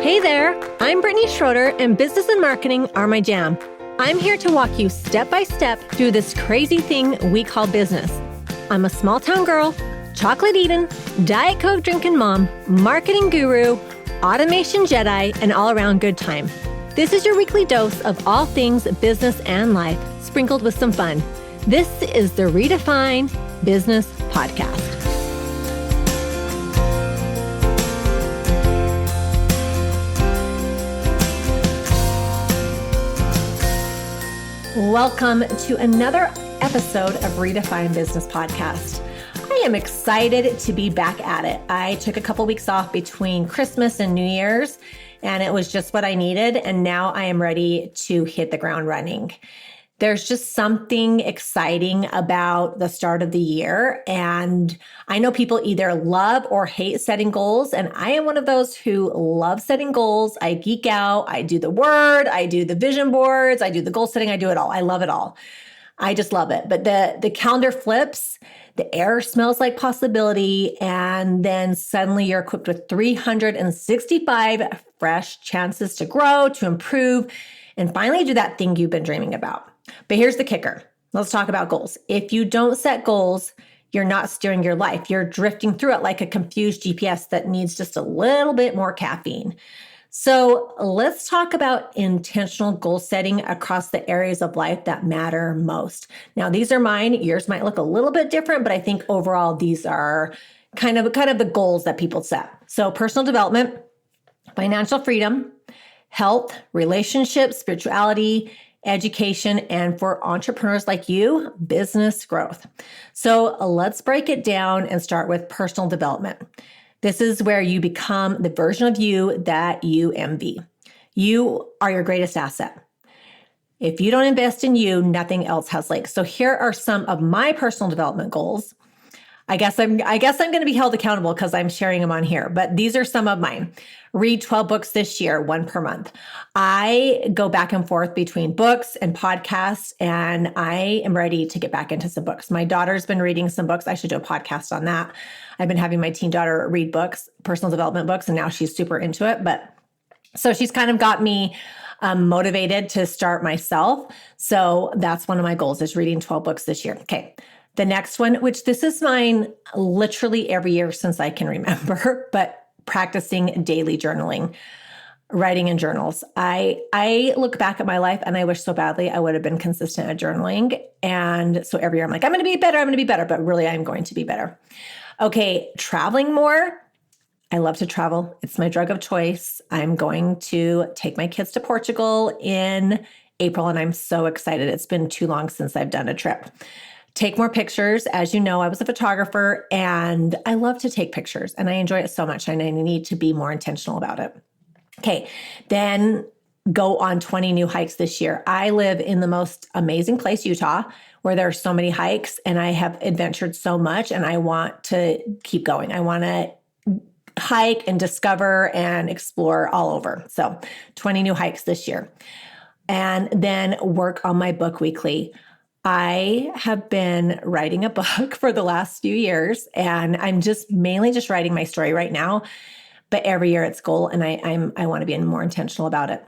Hey there, I'm Brittany Schroeder, and business and marketing are my jam. I'm here to walk you step by step through this crazy thing we call business. I'm a small town girl, chocolate eating, Diet Coke drinking mom, marketing guru, automation Jedi, and all around good time. This is your weekly dose of all things business and life, sprinkled with some fun. This is the Redefine Business Podcast. Welcome to another episode of Redefine Business Podcast. I am excited to be back at it. I took a couple weeks off between Christmas and New Year's, and it was just what I needed. And now I am ready to hit the ground running. There's just something exciting about the start of the year. And I know people either love or hate setting goals. And I am one of those who love setting goals. I geek out. I do the word. I do the vision boards. I do the goal setting. I do it all. I love it all. I just love it. But the calendar flips, the air smells like possibility. And then suddenly you're equipped with 365 fresh chances to grow, to improve, and finally do that thing you've been dreaming about. But here's the kicker. Let's talk about goals. If you don't set goals, you're not steering your life. You're drifting through it like a confused GPS that needs just a little bit more caffeine. So let's talk about intentional goal setting across the areas of life that matter most. Now, these are mine. Yours might look a little bit different, but I think overall, these are kind of the goals that people set. So personal development, financial freedom, health, relationships, spirituality, education, and for entrepreneurs like you, business growth. So let's break it down and start with personal development. This is where you become the version of you that you envy. You are your greatest asset. If you don't invest in you, nothing else has legs. So here are some of my personal development goals. I guess I'm going to be held accountable because I'm sharing them on here, but these are some of mine. Read 12 books this year, one per month. I go back and forth between books and podcasts, and I am ready to get back into some books. My daughter's been reading some books. I should do a podcast on that. I've been having my teen daughter read books, personal development books, and now she's super into it. But so she's kind of got me motivated to start myself. So that's one of my goals, is reading 12 books this year. Okay. The next one, which this is mine literally every year since I can remember, but practicing daily journaling, writing in journals. I look back at my life and I wish so badly I would have been consistent at journaling. And so every year I'm like, I'm going to be better, but really I'm going to be better. Okay, traveling more. I love to travel. It's my drug of choice. I'm going to take my kids to Portugal in April, and I'm so excited. It's been too long since I've done a trip. Take more pictures. As you know, I was a photographer and I love to take pictures and I enjoy it so much and I need to be more intentional about it. Okay, then go on 20 new hikes this year. I live in the most amazing place, Utah, where there are so many hikes and I have adventured so much and I want to keep going. I want to hike and discover and explore all over. So 20 new hikes this year. And then work on my book weekly. I have been writing a book for the last few years, and I'm mainly writing my story right now, but every year it's goal, and I want to be more intentional about it.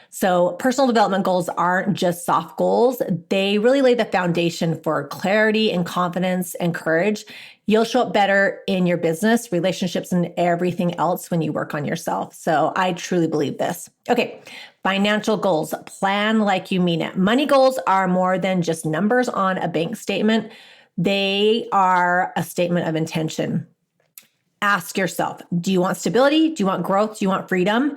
So personal development goals aren't just soft goals. They really lay the foundation for clarity and confidence and courage. You'll show up better in your business, relationships, and everything else when you work on yourself. So I truly believe this. Okay, financial goals. Plan like you mean it. Money goals are more than just numbers on a bank statement. They are a statement of intention. Ask yourself, do you want stability? Do you want growth? Do you want freedom?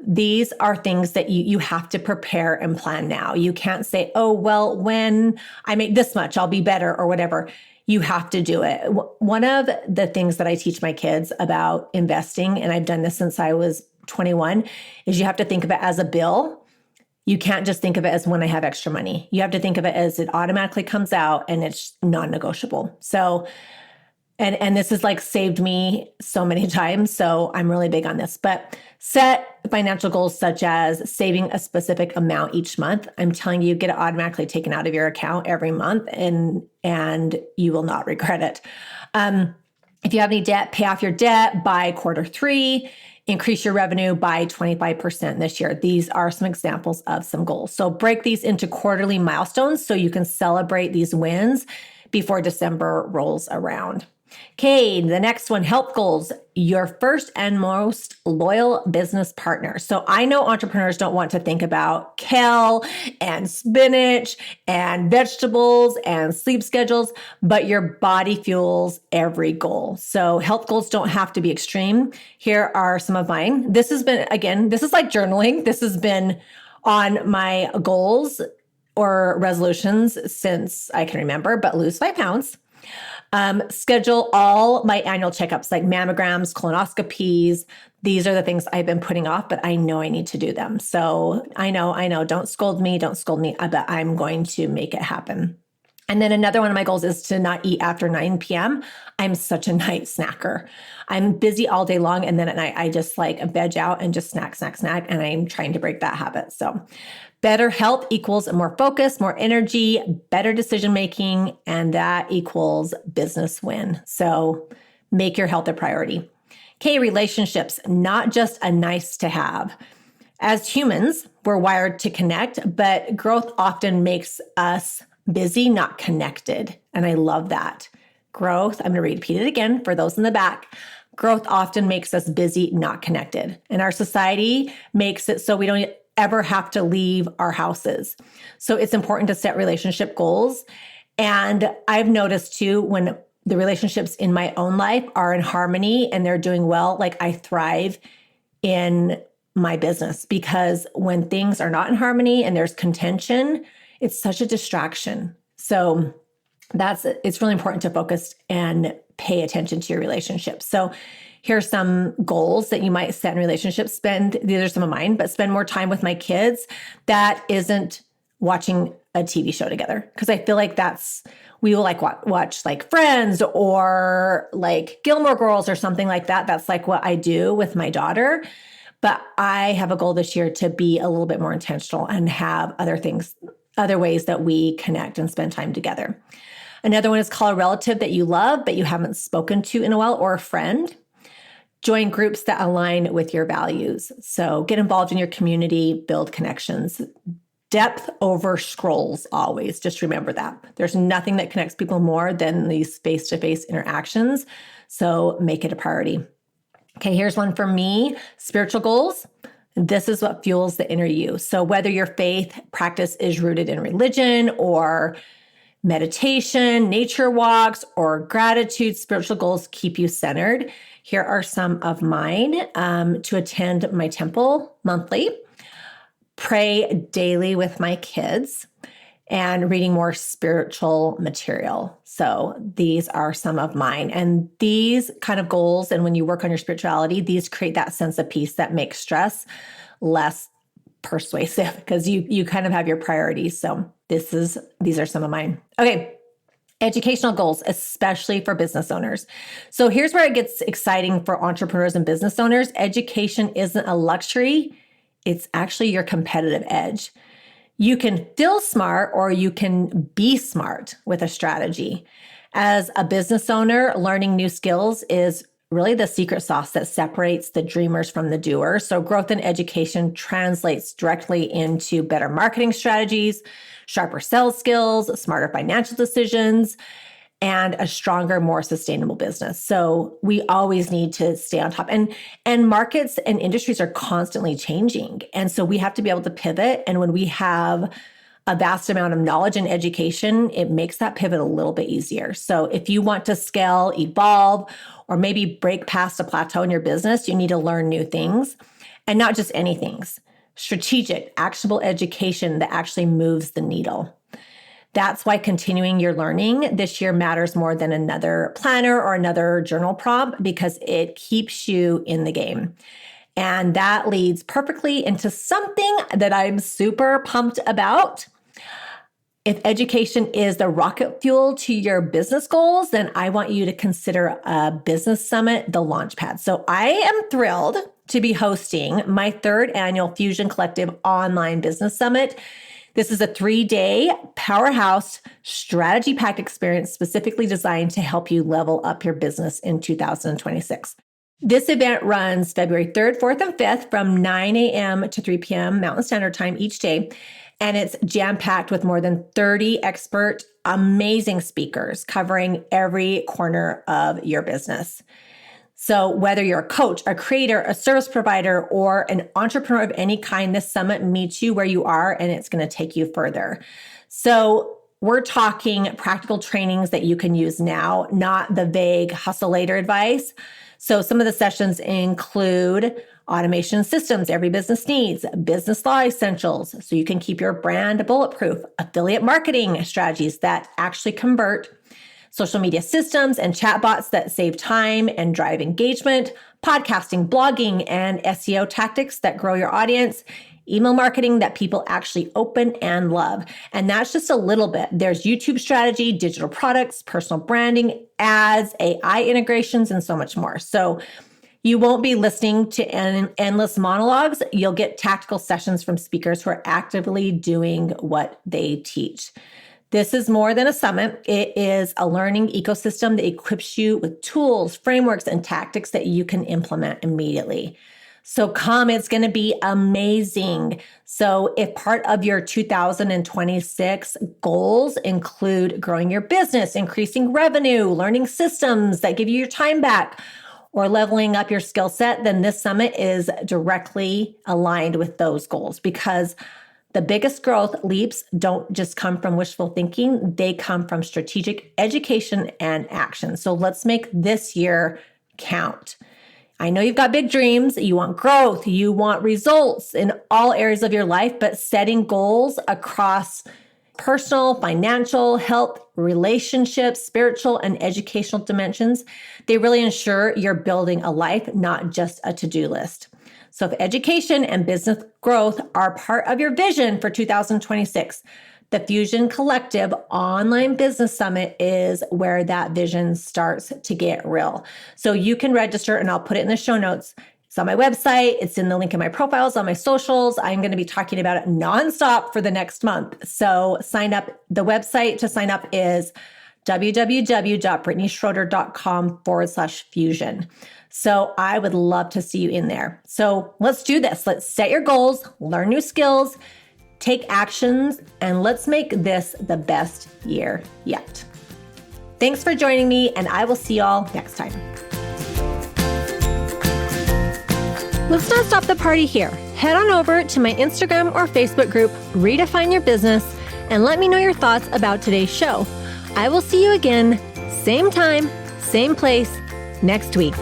These are things that you have to prepare and plan now. You can't say, oh, well, when I make this much, I'll be better or whatever. You have to do it. One of the things that I teach my kids about investing, and I've done this since I was 21, is you have to think of it as a bill. You can't just think of it as when I have extra money. You have to think of it as it automatically comes out and it's non-negotiable. So And this has like saved me so many times. So I'm really big on this, but set financial goals such as saving a specific amount each month. I'm telling you, get it automatically taken out of your account every month and you will not regret it. If you have any debt, pay off your debt by Q3, increase your revenue by 25% this year. These are some examples of some goals. So break these into quarterly milestones so you can celebrate these wins before December rolls around. Okay, the next one, health goals, your first and most loyal business partner. So I know entrepreneurs don't want to think about kale and spinach and vegetables and sleep schedules, but your body fuels every goal. So health goals don't have to be extreme. Here are some of mine. This has been, again, this is like journaling. This has been on my goals or resolutions since I can remember, but lose 5 pounds. Schedule all my annual checkups like mammograms, colonoscopies. These are the things I've been putting off, but I know I need to do them. So I know. Don't scold me, but I'm going to make it happen. And then another one of my goals is to not eat after 9 p.m. I'm such a night snacker. I'm busy all day long. And then at night, I just like veg out and just snack. And I'm trying to break that habit. So better health equals more focus, more energy, better decision-making, and that equals business win. So make your health a priority. Okay, relationships, not just a nice to have. As humans, we're wired to connect, but growth often makes us busy, not connected. And I love that. Growth, I'm going to repeat it again for those in the back. Growth often makes us busy, not connected. And our society makes it so we don't ever have to leave our houses. So it's important to set relationship goals. And I've noticed too, when the relationships in my own life are in harmony and they're doing well, like I thrive in my business, because when things are not in harmony and there's contention, it's such a distraction. So it's really important to focus and pay attention to your relationships. So here's some goals that you might set in relationships. These are some of mine, but spend more time with my kids. That isn't watching a TV show together, because I feel like we will like watch like Friends or like Gilmore Girls or something like that. That's like what I do with my daughter. But I have a goal this year to be a little bit more intentional and have other ways that we connect and spend time together. Another one is call a relative that you love, but you haven't spoken to in a while, or a friend. Join groups that align with your values. So get involved in your community, build connections. Depth over scrolls always. Just remember that. There's nothing that connects people more than these face-to-face interactions. So make it a priority. Okay, here's one for me, spiritual goals. This is what fuels the inner you. So whether your faith practice is rooted in religion or meditation, nature walks, or gratitude, spiritual goals keep you centered. Here are some of mine. To attend my temple monthly, pray daily with my kids, and reading more spiritual material. So these are some of mine. And these kind of goals, and when you work on your spirituality, these create that sense of peace that makes stress less persuasive, because you kind of have your priorities. So these are some of mine. Okay. Educational goals, especially for business owners. So here's where it gets exciting for entrepreneurs and business owners. Education isn't a luxury. It's actually your competitive edge. You can feel smart or you can be smart with a strategy. As a business owner, learning new skills is really the secret sauce that separates the dreamers from the doers. So growth in education translates directly into better marketing strategies, sharper sales skills, smarter financial decisions, and a stronger, more sustainable business. So we always need to stay on top. And markets and industries are constantly changing. And so we have to be able to pivot. And when we have a vast amount of knowledge and education, it makes that pivot a little bit easier. So if you want to scale, evolve, or maybe break past a plateau in your business, you need to learn new things, and not just any things. Strategic, actionable education that actually moves the needle. That's why continuing your learning this year matters more than another planner or another journal prompt, because it keeps you in the game. And that leads perfectly into something that I'm super pumped about. If education is the rocket fuel to your business goals, then I want you to consider a business summit, the Launchpad. So I am thrilled to be hosting my 3rd annual Fusion Collective online business summit. This is a 3-day powerhouse strategy-packed experience specifically designed to help you level up your business in 2026. This event runs February 3rd, 4th, and 5th from 9 a.m. to 3 p.m. Mountain Standard Time each day. And it's jam-packed with more than 30 expert, amazing speakers covering every corner of your business. So whether you're a coach, a creator, a service provider, or an entrepreneur of any kind, this summit meets you where you are, and it's going to take you further. So we're talking practical trainings that you can use now, not the vague hustle later advice. So some of the sessions include automation systems every business needs, business law essentials so you can keep your brand bulletproof, affiliate marketing strategies that actually convert, social media systems and chatbots that save time and drive engagement, podcasting, blogging, and SEO tactics that grow your audience, email marketing that people actually open and love. And that's just a little bit. There's YouTube strategy, digital products, personal branding, ads, AI integrations, and so much more. So you won't be listening to endless monologues. You'll get tactical sessions from speakers who are actively doing what they teach. This is more than a summit. It is a learning ecosystem that equips you with tools, frameworks, and tactics that you can implement immediately. So come, it's going to be amazing. So if part of your 2026 goals include growing your business, increasing revenue, learning systems that give you your time back, or leveling up your skill set, then this summit is directly aligned with those goals, because the biggest growth leaps don't just come from wishful thinking. They come from strategic education and action. So let's make this year count. I know you've got big dreams. You want growth. You want results in all areas of your life, but setting goals across personal, financial, health, relationships, spiritual, and educational dimensions, they really ensure you're building a life, not just a to-do list. So if education and business growth are part of your vision for 2026, the Fusion Collective Online Business Summit is where that vision starts to get real. So you can register, and I'll put it in the show notes. It's on my website. It's in the link in my profiles, on my socials. I'm going to be talking about it nonstop for the next month. So sign up. The website to sign up is www.brittanyschroeder.com/fusion. So I would love to see you in there. So let's do this. Let's set your goals, learn new skills, take actions, and let's make this the best year yet. Thanks for joining me, and I will see y'all next time. Let's not stop the party here. Head on over to my Instagram or Facebook group, Redefine Your Business, and let me know your thoughts about today's show. I will see you again, same time, same place, next week.